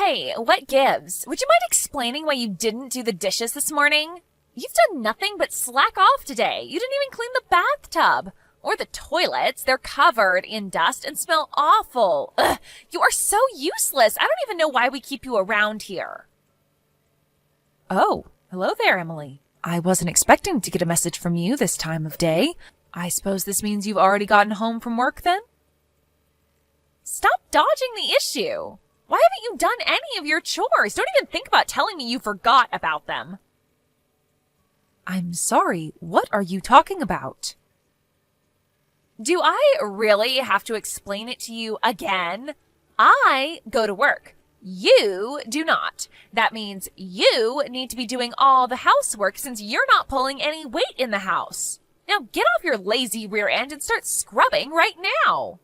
Hey, what gives? Would you mind explaining why you didn't do the dishes this morning? You've done nothing but slack off today. You didn't even clean the bathtub. Or the toilets. They're covered in dust and smell awful. Ugh, you are so useless. I don't even know why we keep you around here. Oh, hello there, Emily. I wasn't expecting to get a message from you this time of day. I suppose this means you've already gotten home from work then? Stop dodging the issue. Why haven't you done any of your chores? Don't even think about telling me you forgot about them. I'm sorry, what are you talking about? Do I really have to explain it to you again? I go to work. You do not. That means you need to be doing all the housework since you're not pulling any weight in the house. Now get off your lazy rear end and start scrubbing right now.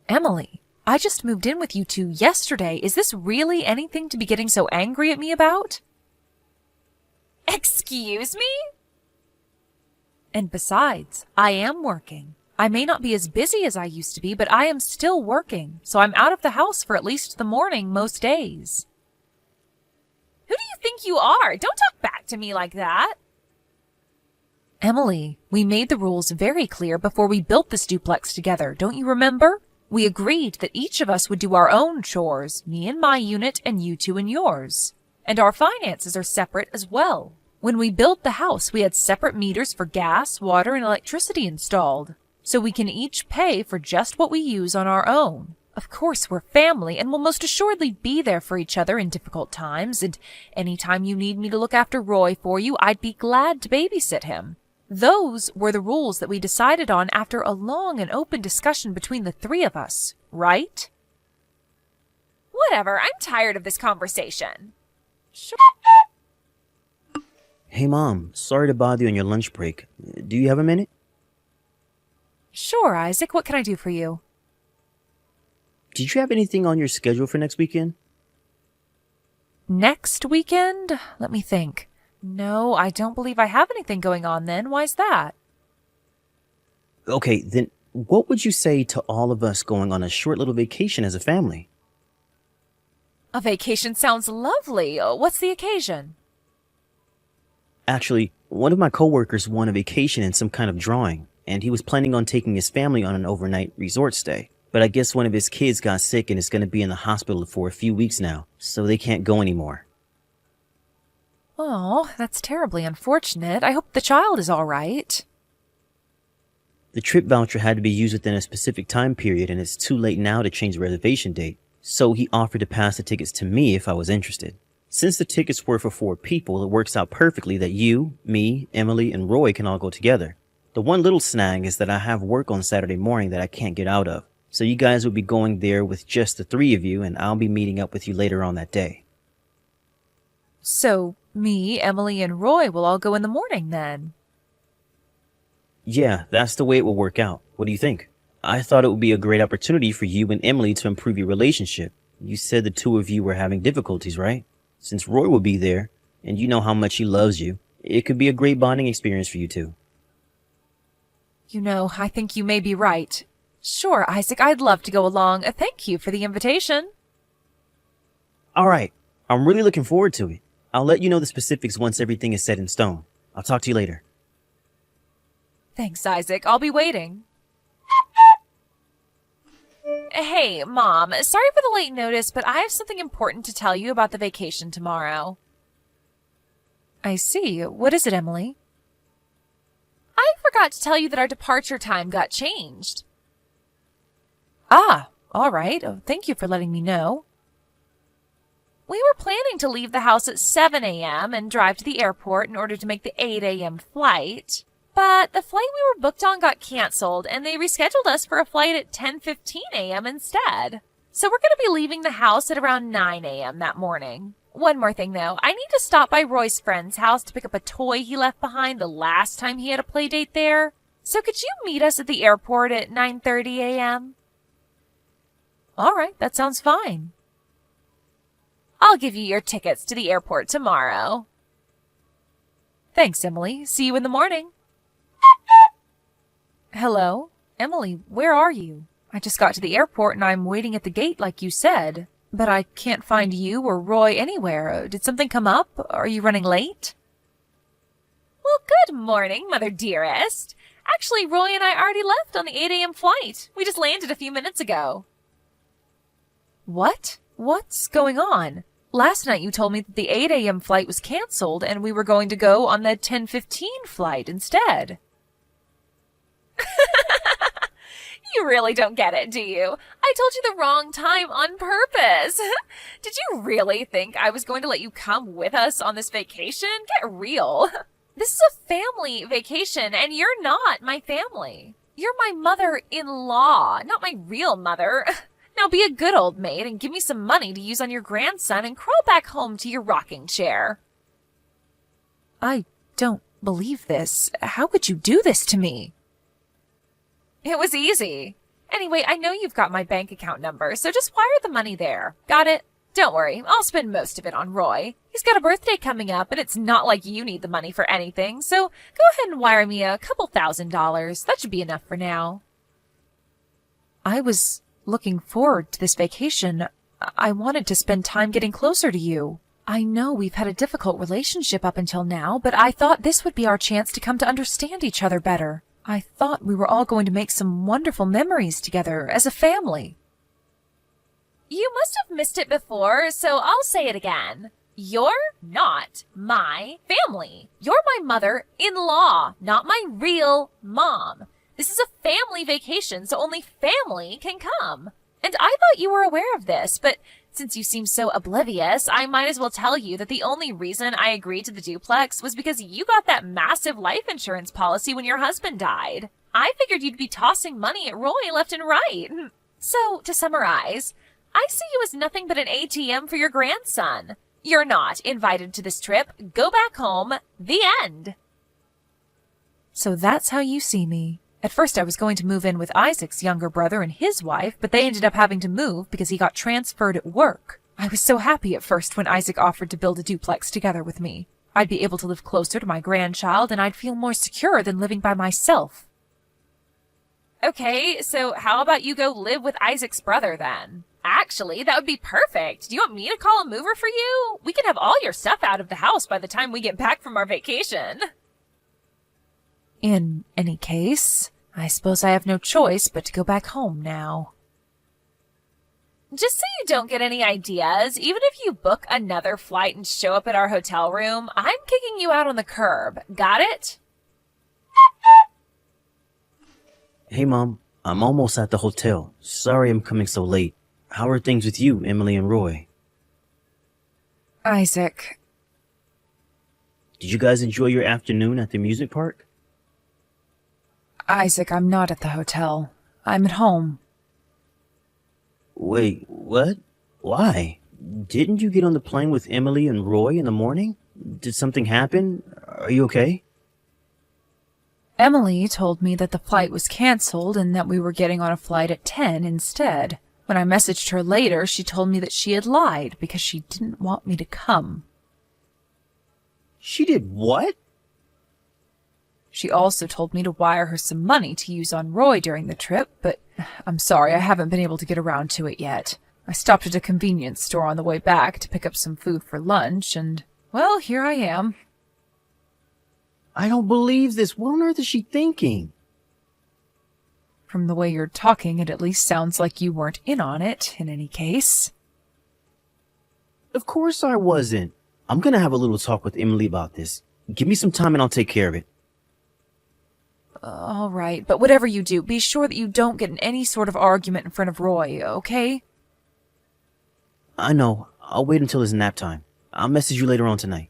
Emily, I just moved in with you two yesterday. Is this really anything to be getting so angry at me about? Excuse me? And besides, I am working. I may not be as busy as I used to be, but I am still working, so I'm out of the house for at least the morning most days. Who do you think you are? Don't talk back to me like that. Emily, we made the rules very clear before we built this duplex together, don't you remember? We agreed that each of us would do our own chores, me in my unit and you two in yours. And our finances are separate as well. When we built the house, we had separate meters for gas, water, and electricity installed, so we can each pay for just what we use on our own. Of course, we're family and will most assuredly be there for each other in difficult times, and any time you need me to look after Roy for you, I'd be glad to babysit him. Those were the rules that we decided on after a long and open discussion between the three of us, right? Whatever, I'm tired of this conversation. Sure. Hey, Mom. Sorry to bother you on your lunch break. Do you have a minute? Sure, Isaac. What can I do for you? Did you have anything on your schedule for next weekend? Next weekend? Let me think. No, I don't believe I have anything going on then. Why's that? Okay, then what would you say to all of us going on a short little vacation as a family? A vacation sounds lovely. What's the occasion? Actually, one of my coworkers won a vacation in some kind of drawing, and he was planning on taking his family on an overnight resort stay. But I guess one of his kids got sick and is going to be in the hospital for a few weeks now, so they can't go anymore. Oh, that's terribly unfortunate. I hope the child is all right. The trip voucher had to be used within a specific time period, and it's too late now to change the reservation date. So he offered to pass the tickets to me if I was interested. Since the tickets were for 4 people, it works out perfectly that you, me, Emily, and Roy can all go together. The one little snag is that I have work on Saturday morning that I can't get out of. So you guys will be going there with just the 3 of you, and I'll be meeting up with you later on that day. So, me, Emily, and Roy will all go in the morning then? Yeah, that's the way it will work out. What do you think? I thought it would be a great opportunity for you and Emily to improve your relationship. You said the 2 of you were having difficulties, right? Since Roy will be there, and you know how much he loves you, it could be a great bonding experience for you two. You know, I think you may be right. Sure, Isaac, I'd love to go along. Thank you for the invitation. All right, I'm really looking forward to it. I'll let you know the specifics once everything is set in stone. I'll talk to you later. Thanks, Isaac. I'll be waiting. Hey, Mom, sorry for the late notice, but I have something important to tell you about the vacation tomorrow. I see. What is it, Emily? I forgot to tell you that our departure time got changed. Ah, all right. Oh, thank you for letting me know. We were planning to leave the house at 7 a.m. and drive to the airport in order to make the 8 a.m. flight. But the flight we were booked on got canceled, and they rescheduled us for a flight at 10:15 a.m. instead. So we're going to be leaving the house at around 9 a.m. that morning. One more thing, though. I need to stop by Roy's friend's house to pick up a toy he left behind the last time he had a play date there. So could you meet us at the airport at 9:30 a.m.? All right, that sounds fine. I'll give you your tickets to the airport tomorrow. Thanks, Emily. See you in the morning. Hello? Emily, where are you? I just got to the airport and I'm waiting at the gate like you said. But I can't find you or Roy anywhere. Did something come up? Are you running late? Well, good morning, Mother Dearest. Actually, Roy and I already left on the 8 a.m. flight. We just landed a few minutes ago. What? What's going on? Last night you told me that the 8 a.m. flight was canceled and we were going to go on the 10:15 flight instead. You really don't get it, do you? I told you the wrong time on purpose. Did you really think I was going to let you come with us on this vacation? Get real. This is a family vacation, and you're not my family. You're my mother-in-law, not my real mother. Now be a good old maid and give me some money to use on your grandson and crawl back home to your rocking chair. I don't believe this. How could you do this to me? It was easy. Anyway, I know you've got my bank account number, so just wire the money there. Got it? Don't worry, I'll spend most of it on Roy. He's got a birthday coming up, and it's not like you need the money for anything, so go ahead and wire me a couple $1,000s. That should be enough for now. I was looking forward to this vacation. I wanted to spend time getting closer to you. I know we've had a difficult relationship up until now, but I thought this would be our chance to come to understand each other better. I thought we were all going to make some wonderful memories together as a family. You must have missed it before, so I'll say it again. You're not my family. You're my mother-in-law, not my real mom. This is a family vacation, so only family can come. And I thought you were aware of this, but since you seem so oblivious, I might as well tell you that the only reason I agreed to the duplex was because you got that massive life insurance policy when your husband died. I figured you'd be tossing money at Roy left and right. So, to summarize, I see you as nothing but an ATM for your grandson. You're not invited to this trip. Go back home. The end. So that's how you see me. At first I was going to move in with Isaac's younger brother and his wife, but they ended up having to move because he got transferred at work. I was so happy at first when Isaac offered to build a duplex together with me. I'd be able to live closer to my grandchild and I'd feel more secure than living by myself. Okay, so how about you go live with Isaac's brother then? Actually, that would be perfect. Do you want me to call a mover for you? We can have all your stuff out of the house by the time we get back from our vacation. In any case, I suppose I have no choice but to go back home now. Just so you don't get any ideas, even if you book another flight and show up at our hotel room, I'm kicking you out on the curb. Got it? Hey, Mom. I'm almost at the hotel. Sorry I'm coming so late. How are things with you, Emily and Roy? Isaac. Did you guys enjoy your afternoon at the amusement park? Isaac, I'm not at the hotel. I'm at home. Wait, what? Why? Didn't you get on the plane with Emily and Roy in the morning? Did something happen? Are you okay? Emily told me that the flight was canceled and that we were getting on a flight at 10 instead. When I messaged her later, she told me that she had lied because she didn't want me to come. She did what? She also told me to wire her some money to use on Roy during the trip, but I'm sorry, I haven't been able to get around to it yet. I stopped at a convenience store on the way back to pick up some food for lunch, and, well, here I am. I don't believe this. What on earth is she thinking? From the way you're talking, it at least sounds like you weren't in on it, in any case. Of course I wasn't. I'm gonna have a little talk with Emily about this. Give me some time and I'll take care of it. All right, but whatever you do, be sure that you don't get in any sort of argument in front of Roy, okay? I know. I'll wait until it's nap time. I'll message you later on tonight.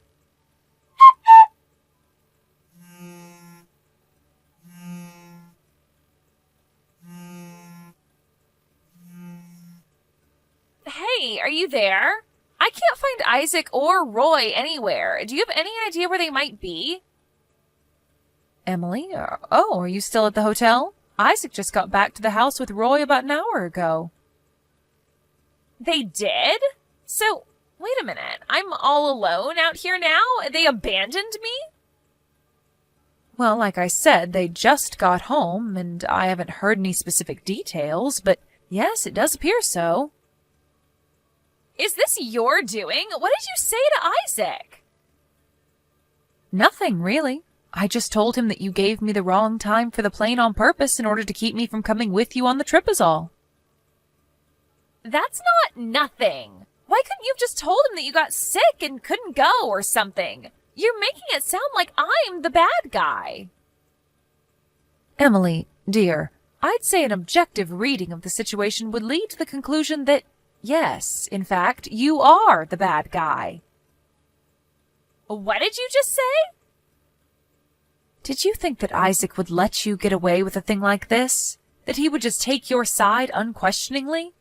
Hey, are you there? I can't find Isaac or Roy anywhere. Do you have any idea where they might be? Emily? Oh, are you still at the hotel? Isaac just got back to the house with Roy about an hour ago. They did? So, wait a minute. I'm all alone out here now? They abandoned me? Well, like I said, they just got home, and I haven't heard any specific details, but yes, it does appear so. this your doing? What did you say to Isaac? Nothing, really. I just told him that you gave me the wrong time for the plane on purpose in order to keep me from coming with you on the trip is all. That's not nothing. Why couldn't you have just told him that you got sick and couldn't go or something? You're making it sound like I'm the bad guy. Emily, dear, I'd say an objective reading of the situation would lead to the conclusion that, yes, in fact, you are the bad guy. What did you just say? Did you think that Isaac would let you get away with a thing like this? That he would just take your side unquestioningly?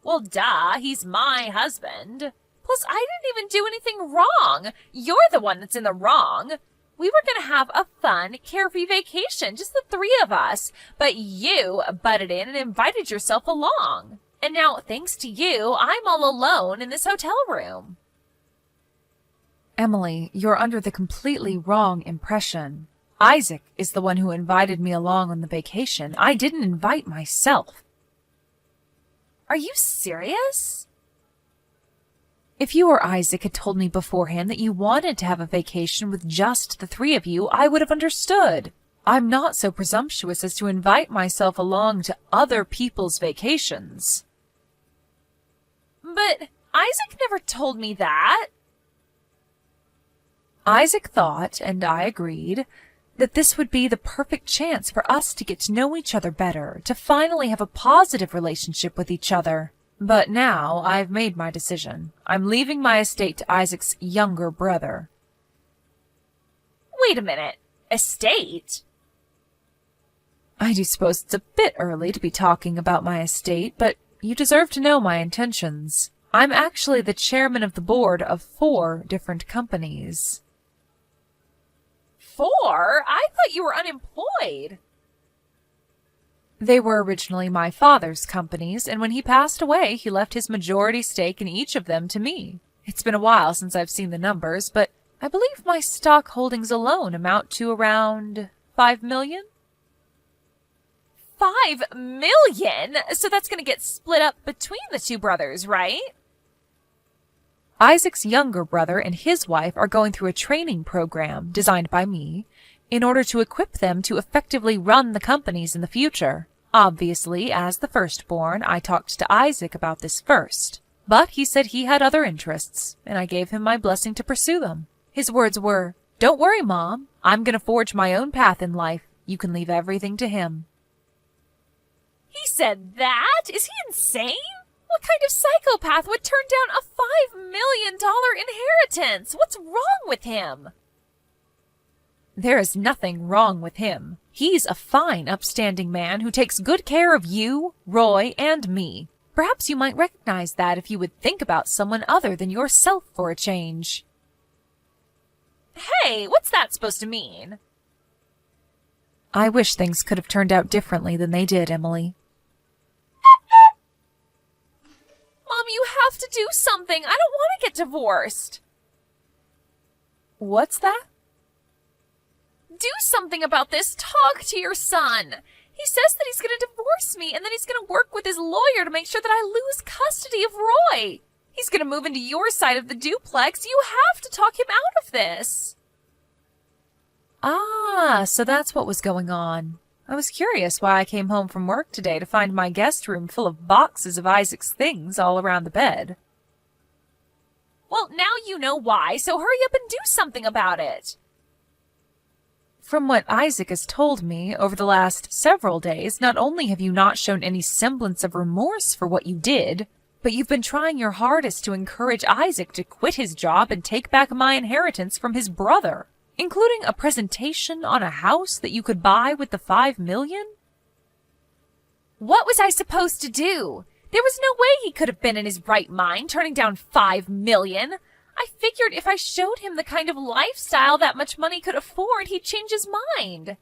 Well, duh, he's my husband. Plus, I didn't even do anything wrong. You're the one that's in the wrong. We were going to have a fun, carefree vacation, just the three of us. But you butted in and invited yourself along. And now, thanks to you, I'm all alone in this hotel room. Emily, you're under the completely wrong impression. Isaac is the one who invited me along on the vacation. I didn't invite myself. Are you serious? If you or Isaac had told me beforehand that you wanted to have a vacation with just the three of you, I would have understood. I'm not so presumptuous as to invite myself along to other people's vacations. But Isaac never told me that. Isaac thought, and I agreed, that this would be the perfect chance for us to get to know each other better, to finally have a positive relationship with each other. But now I've made my decision. I'm leaving my estate to Isaac's younger brother. Wait a minute. Estate? I do suppose it's a bit early to be talking about my estate, but you deserve to know my intentions. I'm actually the chairman of the board of 4 different companies. 4? I thought you were unemployed. They were originally my father's companies, and when he passed away, he left his majority stake in each of them to me. It's been a while since I've seen the numbers, but I believe my stock holdings alone amount to around 5 million. 5 million? So that's going to get split up between the 2 brothers, right? Isaac's younger brother and his wife are going through a training program designed by me in order to equip them to effectively run the companies in the future. Obviously, as the firstborn, I talked to Isaac about this first, but he said he had other interests, and I gave him my blessing to pursue them. His words were, "Don't worry, Mom. I'm going to forge my own path in life. You can leave everything to him." He said that? Is he insane? What kind of psychopath would turn down a $5 million inheritance? What's wrong with him? There is nothing wrong with him. He's a fine, upstanding man who takes good care of you, Roy, and me. Perhaps you might recognize that if you would think about someone other than yourself for a change. Hey, what's that supposed to mean? I wish things could have turned out differently than they did, Emily. Mom, you have to do something. I don't want to get divorced. What's that? Do something about this. Talk to your son. He says that he's going to divorce me and then he's going to work with his lawyer to make sure that I lose custody of Roy. He's going to move into your side of the duplex. You have to talk him out of this. Ah, so that's what was going on. I was curious why I came home from work today to find my guest room full of boxes of Isaac's things all around the bed. Well, now you know why, so hurry up and do something about it. From what Isaac has told me over the last several days, not only have you not shown any semblance of remorse for what you did, but you've been trying your hardest to encourage Isaac to quit his job and take back my inheritance from his brother, including a presentation on a house that you could buy with the 5 million? What was I supposed to do? There was no way he could have been in his right mind turning down 5 million. I figured if I showed him the kind of lifestyle that much money could afford, he'd change his mind.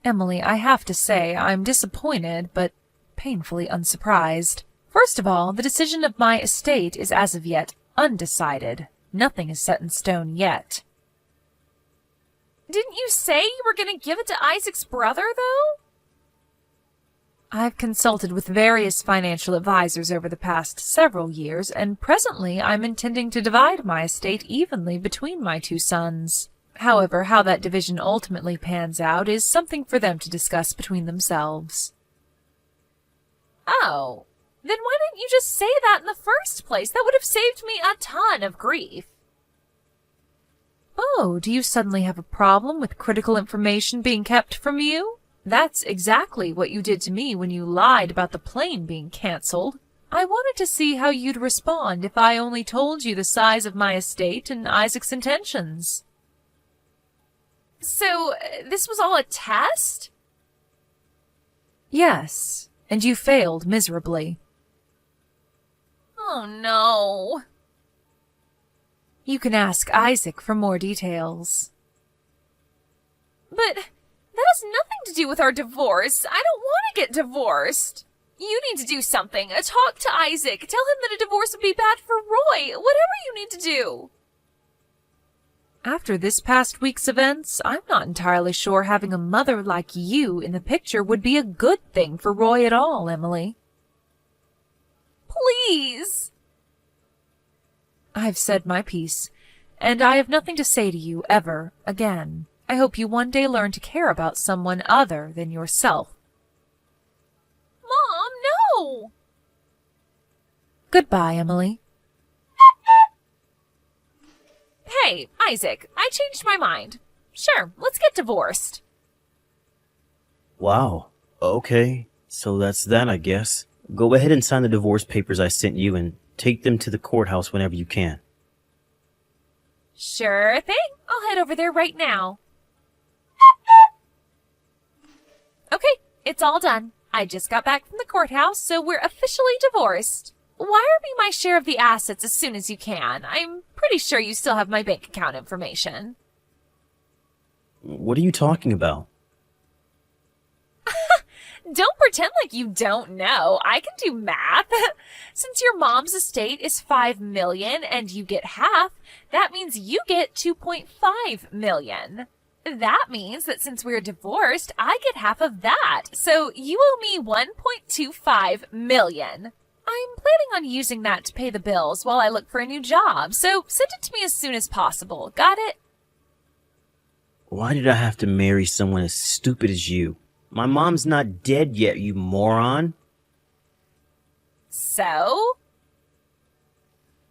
Emily, I have to say I'm disappointed, but painfully unsurprised. First of all, the decision of my estate is as of yet undecided. Nothing is set in stone yet. Didn't you say you were going to give it to Isaac's brother, though? I've consulted with various financial advisors over the past several years, and presently I'm intending to divide my estate evenly between my two sons. However, how that division ultimately pans out is something for them to discuss between themselves. Oh, then why didn't you just say that in the first place? That would have saved me a ton of grief. Oh, do you suddenly have a problem with critical information being kept from you? That's exactly what you did to me when you lied about the plane being cancelled. I wanted to see how you'd respond if I only told you the size of my estate and Isaac's intentions. So, this was all a test? Yes, and you failed miserably. Oh no. You can ask Isaac for more details. But that has nothing to do with our divorce. I don't want to get divorced. You need to do something. Talk to Isaac. Tell him that a divorce would be bad for Roy. Whatever you need to do. After this past week's events, I'm not entirely sure having a mother like you in the picture would be a good thing for Roy at all, Emily. Please. I've said my piece, and I have nothing to say to you ever again. I hope you one day learn to care about someone other than yourself. Mom, no! Goodbye, Emily. Hey, Isaac, I changed my mind. Sure, let's get divorced. Wow. Okay. So that's that, I guess. Go ahead and sign the divorce papers I sent you and take them to the courthouse whenever you can. Sure thing. I'll head over there right now. Okay, it's all done. I just got back from the courthouse, so we're officially divorced. Wire me my share of the assets as soon as you can. I'm pretty sure you still have my bank account information. What are you talking about? Don't pretend like you don't know. I can do math. Since your mom's estate is $5 million and you get half, that means you get $2.5 million. That means that since we're divorced, I get half of that. So you owe me $1.25 million. I'm planning on using that to pay the bills while I look for a new job, so send it to me as soon as possible. Got it? Why did I have to marry someone as stupid as you? My mom's not dead yet, you moron. So?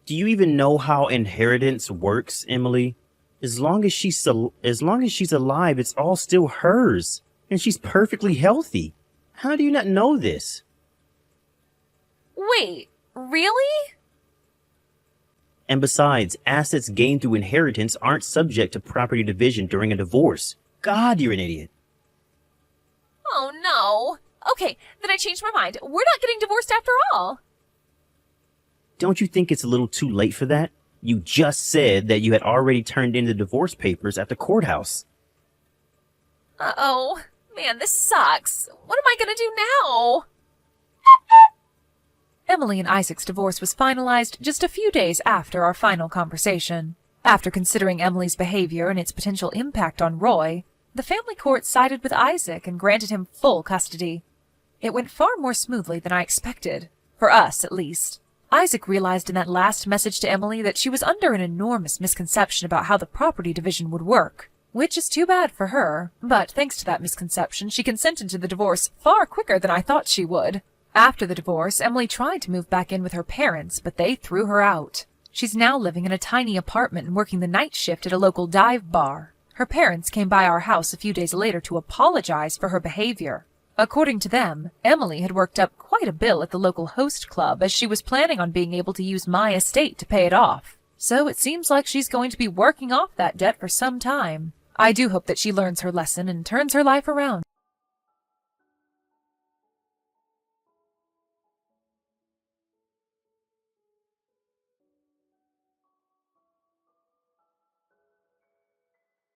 Do you even know how inheritance works, Emily? As long as she's alive, it's all still hers, and she's perfectly healthy. How do you not know this? Wait, really? And besides, assets gained through inheritance aren't subject to property division during a divorce. God, you're an idiot. Oh no. Okay, then I changed my mind. We're not getting divorced after all. Don't you think it's a little too late for that? You just said that you had already turned in the divorce papers at the courthouse. Uh-oh. Man, this sucks. What am I gonna do now? Emily and Isaac's divorce was finalized just a few days after our final conversation. After considering Emily's behavior and its potential impact on Roy, the family court sided with Isaac and granted him full custody. It went far more smoothly than I expected, for us at least. Isaac realized in that last message to Emily that she was under an enormous misconception about how the property division would work, which is too bad for her, but thanks to that misconception, she consented to the divorce far quicker than I thought she would. After the divorce, Emily tried to move back in with her parents, but they threw her out. She's now living in a tiny apartment and working the night shift at a local dive bar. Her parents came by our house a few days later to apologize for her behavior. According to them, Emily had worked up quite a bill at the local host club as she was planning on being able to use my estate to pay it off. So it seems like she's going to be working off that debt for some time. I do hope that she learns her lesson and turns her life around.